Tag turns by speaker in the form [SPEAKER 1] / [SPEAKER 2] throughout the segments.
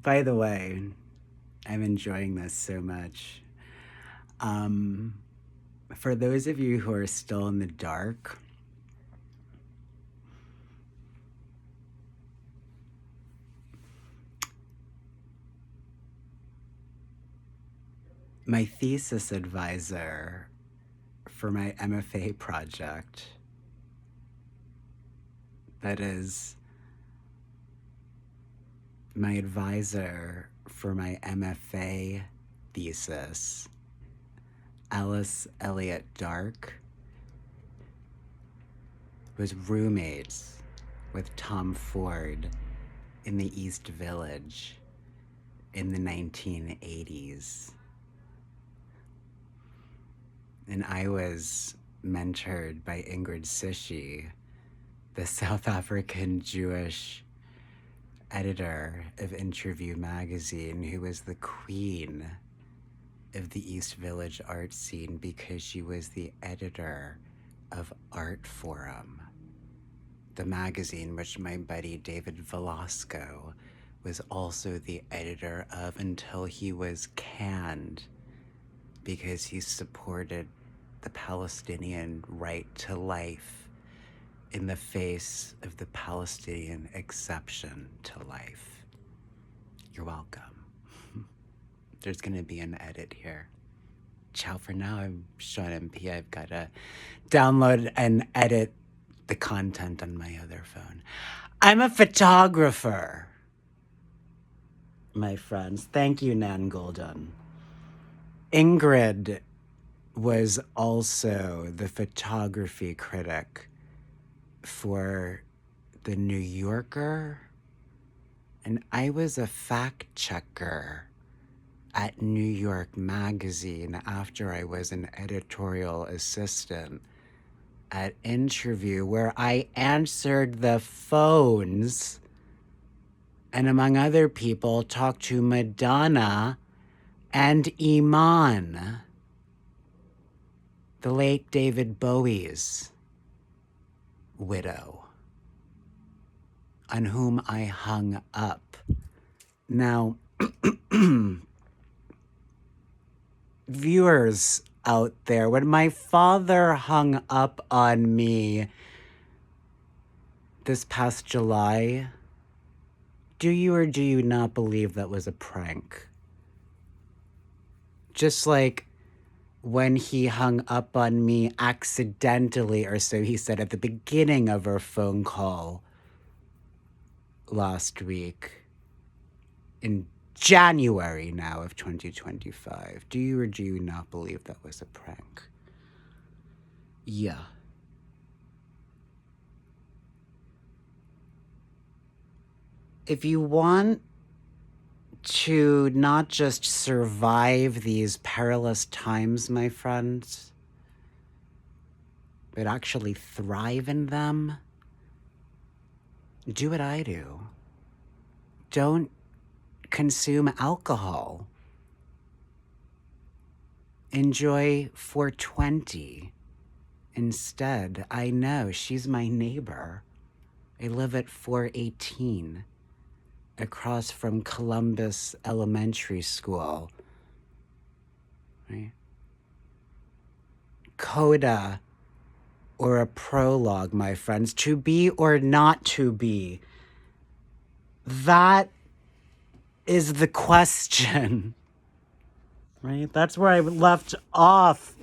[SPEAKER 1] By the way, I'm enjoying this so much. Um, for those of you who are still in the dark, my thesis advisor for my MFA project, that is, my advisor for my MFA thesis, Alice Elliott Dark, was roommates with Tom Ford in the East Village in the 1980s. And I was mentored by Ingrid Sishi, the South African Jewish editor of Interview magazine, who was the queen of the East Village art scene because she was the editor of Art Forum, the magazine which my buddy David Velasco was also the editor of until he was canned because he supported the Palestinian right to life in the face of the Palestinian exception to life. You're welcome. There's going to be an edit here. Ciao for now. I'm Sean MP. I've got to download and edit the content on my other phone. I'm a photographer, my friends. Thank you, Nan Golden. Ingrid was also the photography critic for The New Yorker, and I was a fact checker at New York Magazine after I was an editorial assistant at Interview, where I answered the phones and, among other people, talked to Madonna and Iman, the late David Bowie's widow, on whom I hung up. Now, viewers out there, when my father hung up on me this past July, do you or do you not believe that was a prank? Just like when he hung up on me accidentally, or so he said at the beginning of our phone call last week in January now of 2025. Do you or do you not believe that was a prank? Yeah. If you want to not just survive these perilous times, my friends, but actually thrive in them, do what I do. Don't consume alcohol. Enjoy 420 instead. I know, she's my neighbor. I live at 418 across from Columbus Elementary School. Right? Coda or a prologue, my friends. To be or not to be? That is the question. Right? That's where I left off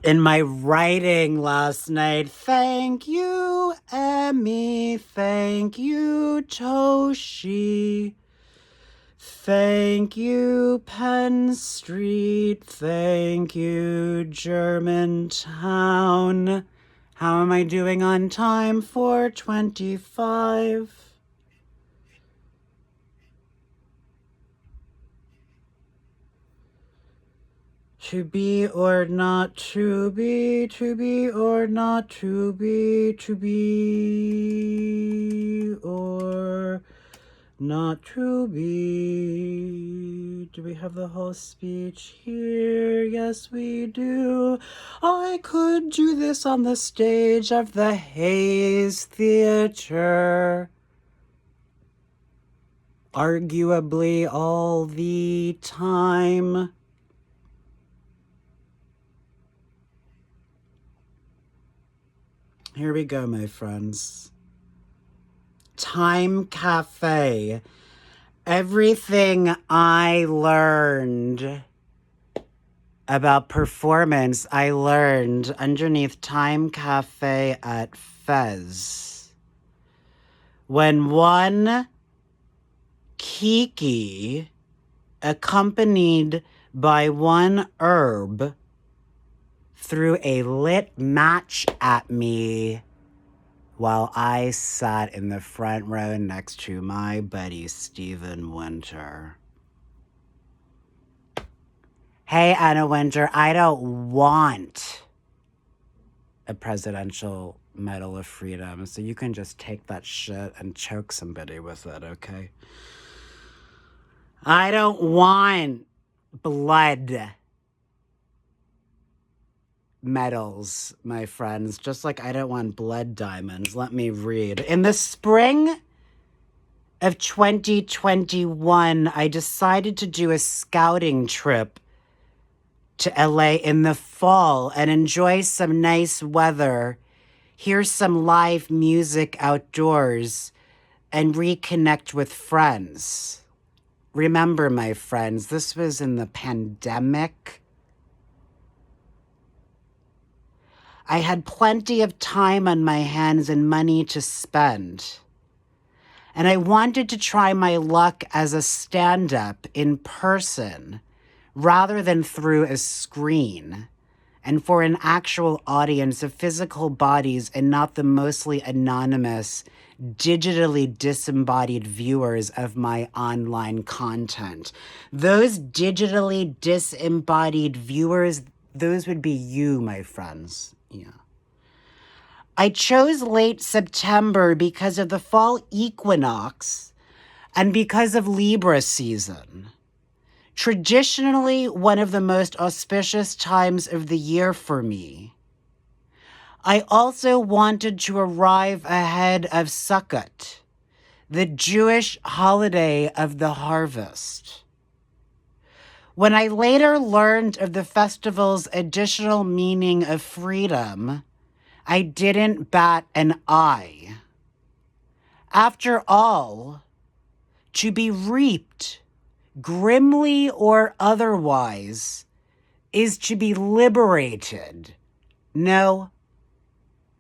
[SPEAKER 1] in my writing last night. Thank you, Emmy. Thank you, Toshi. Thank you, Penn Street. Thank you, Germantown. How am I doing on time? 4:25. To be or not to be, to be or not to be, to be or not to be. Do we have the whole speech here? Yes, we do. I could do this on the stage of the Hayes Theater. arguably all the time. Here we go, my friends. Time Cafe. Everything I learned about performance, I learned underneath Time Cafe at Fez. When one Kiki, accompanied by one herb, threw a lit match at me while I sat in the front row next to my buddy Stephen Winter. Hey, Anna Winter, I don't want a presidential Medal of Freedom, so you can just take that shit and choke somebody with it, okay? I don't want blood medals, my friends, just like I don't want blood diamonds. Let me read. In the spring of 2021, I decided to do a scouting trip to LA in the fall and enjoy some nice weather, hear some live music outdoors, and reconnect with friends. Remember, my friends, this was in the pandemic. I had plenty of time on my hands and money to spend. And I wanted to try my luck as a stand-up in person rather than through a screen, and for an actual audience of physical bodies and not the mostly anonymous, digitally disembodied viewers of my online content. Those digitally disembodied viewers, those would be you, my friends. Yeah. I chose late September because of the fall equinox and because of Libra season. Traditionally, one of the most auspicious times of the year for me. I also wanted to arrive ahead of Sukkot, the Jewish holiday of the harvest. When I later learned of the festival's additional meaning of freedom, I didn't bat an eye. After all, to be reaped, grimly or otherwise, is to be liberated. No.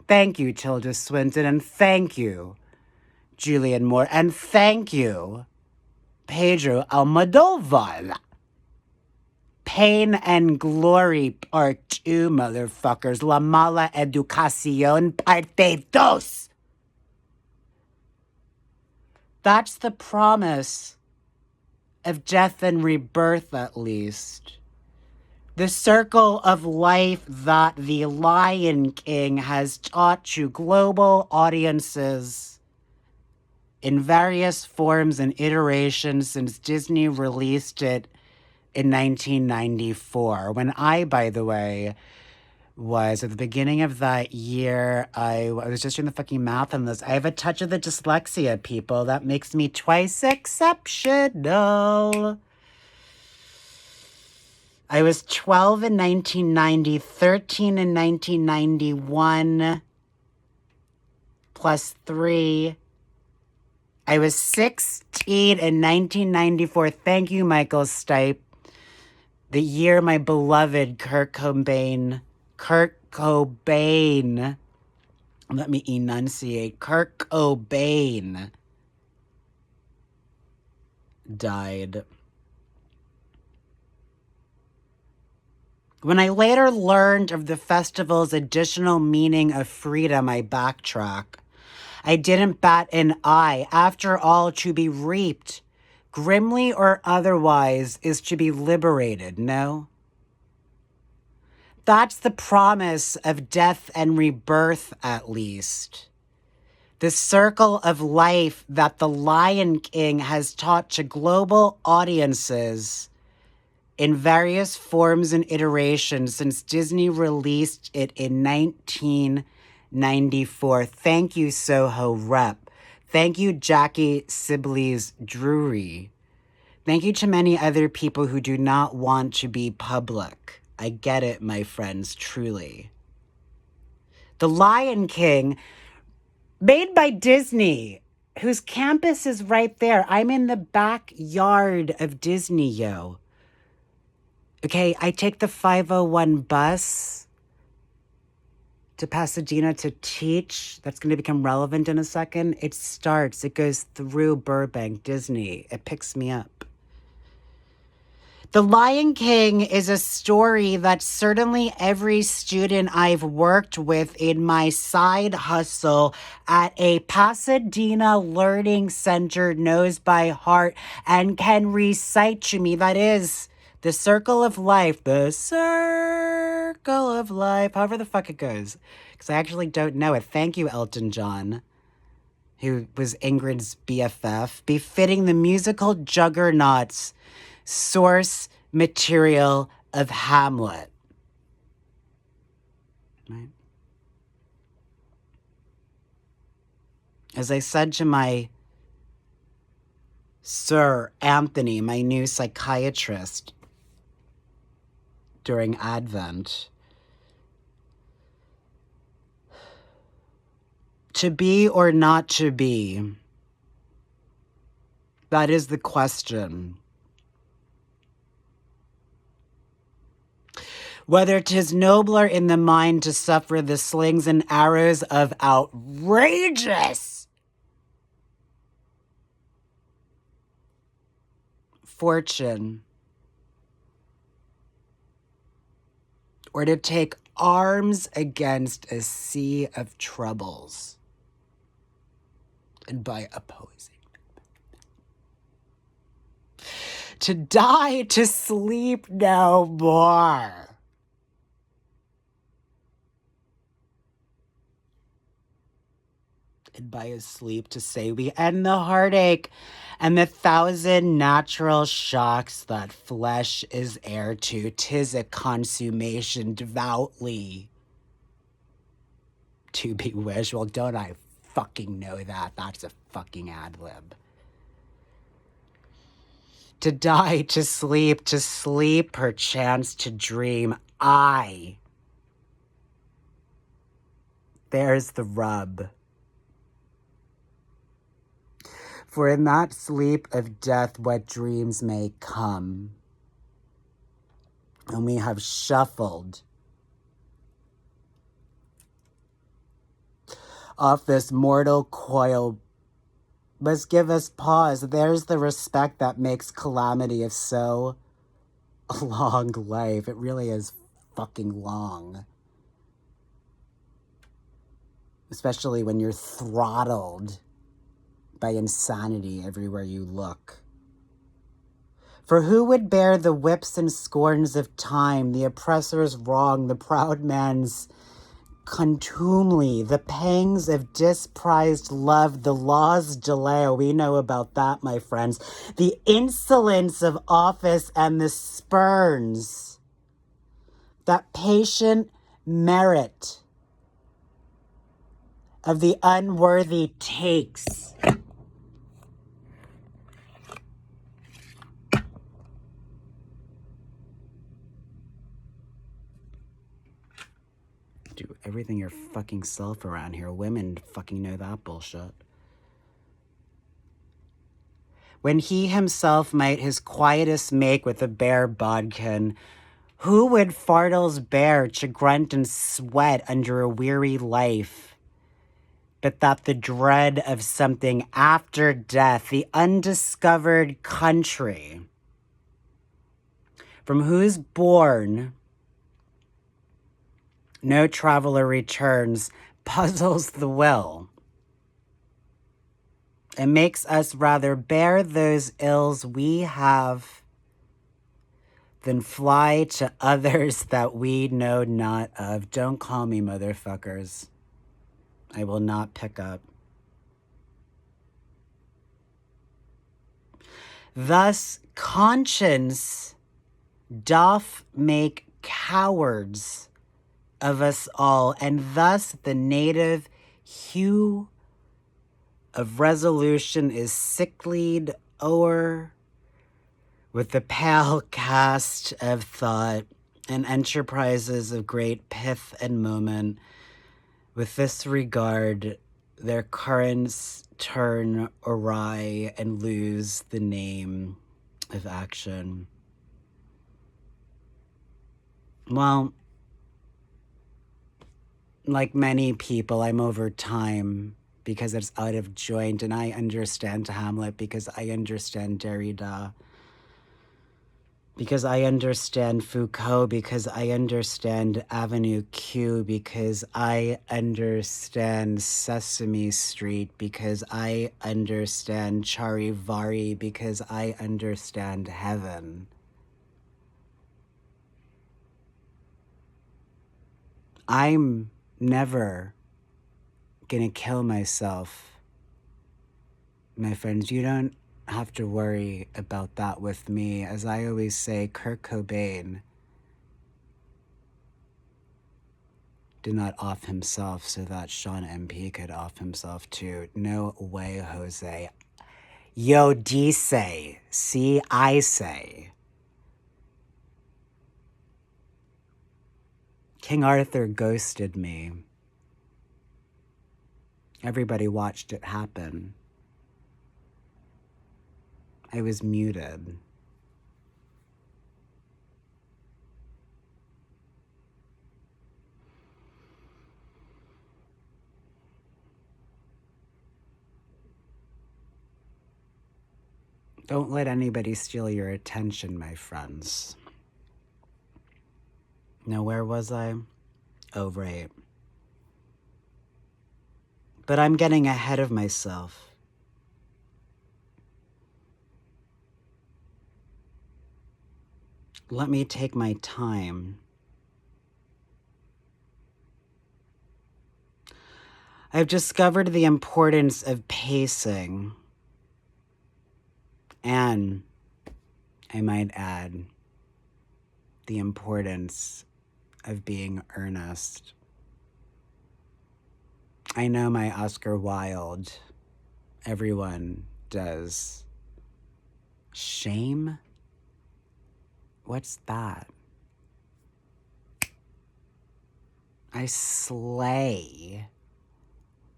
[SPEAKER 1] Thank you, Tilda Swinton, and thank you, Julian Moore, and thank you, Pedro Almodovar. Pain and Glory Part 2, motherfuckers. La Mala Educación Parte 2. That's the promise of death and rebirth, at least. The circle of life that the Lion King has taught to global audiences in various forms and iterations since Disney released it in 1994. When I, by the way, was at the beginning of that year, I was just doing the fucking math on this. I have a touch of the dyslexia, people. That makes me twice exceptional. I was 12 in 1990, 13 in 1991, plus 3. I was 16 in 1994. Thank you, Michael Stipe. The year my beloved Kurt Cobain, let me enunciate, Kurt Cobain died. When I later learned of the festival's additional meaning of freedom, I backtrack. I didn't bat an eye. After all, to be reaped, grimly or otherwise, is to be liberated, no? That's the promise of death and rebirth, at least. The circle of life that the Lion King has taught to global audiences in various forms and iterations since Disney released it in 1994. Thank you, Soho Rep. Thank you, Jackie Sibley's Drury. Thank you to many other people who do not want to be public. I get it, my friends, truly. The Lion King, made by Disney, whose campus is right there. I'm in the backyard of Disney, yo. Okay, I take the 501 bus to Pasadena to teach. That's going to become relevant in a second. It goes through Burbank, Disney. It picks me up. The Lion King is a story that certainly every student I've worked with in my side hustle at a Pasadena Learning Center knows by heart and can recite to me. That is the circle of life, however the fuck it goes. Because I actually don't know it. Thank you, Elton John, who was Ingrid's BFF, befitting the musical juggernauts source material of Hamlet. Right? As I said to my Sir Anthony, my new psychiatrist, during Advent, to be or not to be, that is the question. Whether 'tis nobler in the mind to suffer the slings and arrows of outrageous fortune, or to take arms against a sea of troubles, and by opposing, to die, to sleep no more. And by his sleep to say we end the heartache and the 1,000 natural shocks that flesh is heir to. 'Tis a consummation devoutly to be wished. Well, don't I fucking know that? That's a fucking ad lib. To die, to sleep, perchance to dream. There's the rub. For in that sleep of death, what dreams may come. And we have shuffled off this mortal coil must give us pause. There's the respect that makes calamity of so long life. It really is fucking long. Especially when you're throttled by insanity everywhere you look. For who would bear the whips and scorns of time, the oppressor's wrong, the proud man's contumely, the pangs of disprized love, the law's delay? We know about that, my friends. The insolence of office and the spurns that patient merit of the unworthy takes. Do everything your fucking self around here. Women fucking know that bullshit. When he himself might his quietest make with a bare bodkin, who would fardels bear to grunt and sweat under a weary life? But that the dread of something after death, the undiscovered country, from whose bourne no traveler returns, puzzles the will, and makes us rather bear those ills we have than fly to others that we know not of. Don't call me motherfuckers. I will not pick up. Thus, conscience doth make cowards of us all, and thus the native hue of resolution is sicklied o'er with the pale cast of thought and enterprises of great pith and moment. With this regard, their currents turn awry and lose the name of action. Well, like many people, I'm over time because it's out of joint, and I understand Hamlet because I understand Derrida, because I understand Foucault, because I understand Avenue Q, because I understand Sesame Street, because I understand Charivari, because I understand heaven. I'm never gonna kill myself, my friends. You don't have to worry about that with me. As I always say, Kurt Cobain did not off himself so that Sean MP could off himself too. No way, Jose. Yo, dice. See, I say. King Arthur ghosted me. Everybody watched it happen. I was muted. Don't let anybody steal your attention, my friends. Now, where was I? Oh, right. But I'm getting ahead of myself. Let me take my time. I've discovered the importance of pacing. And, I might add, the importance of being earnest. I know my Oscar Wilde. Everyone does. Shame? What's that? I slay,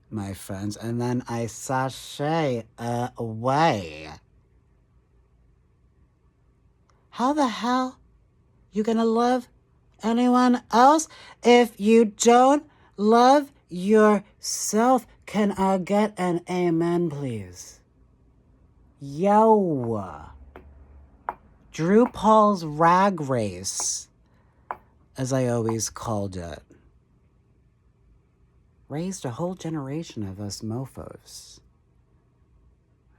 [SPEAKER 1] my friends, and then I sashay away. How the hell you gonna love anyone else if you don't love yourself? Can I get an amen, please? Yo. Drew Paul's rag race, as I always called it, raised a whole generation of us mofos.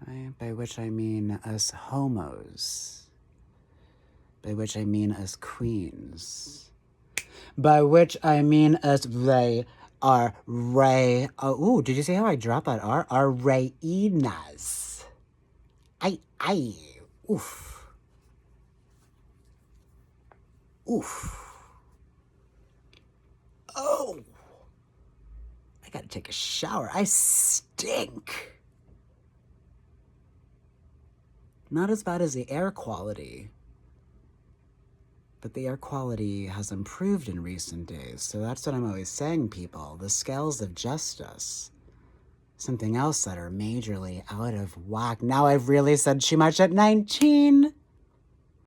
[SPEAKER 1] Right? By which I mean us homos. By which I mean us queens. By which I mean us Ray, our Ray. Oh, ooh, did you see how I dropped that R? Our Rayinas. I, oof. Oof. Oh. I gotta take a shower. I stink. Not as bad as the air quality. But the air quality has improved in recent days, so that's what I'm always saying, people. The scales of justice. Something else that are majorly out of whack. Now I've really said too much at 19.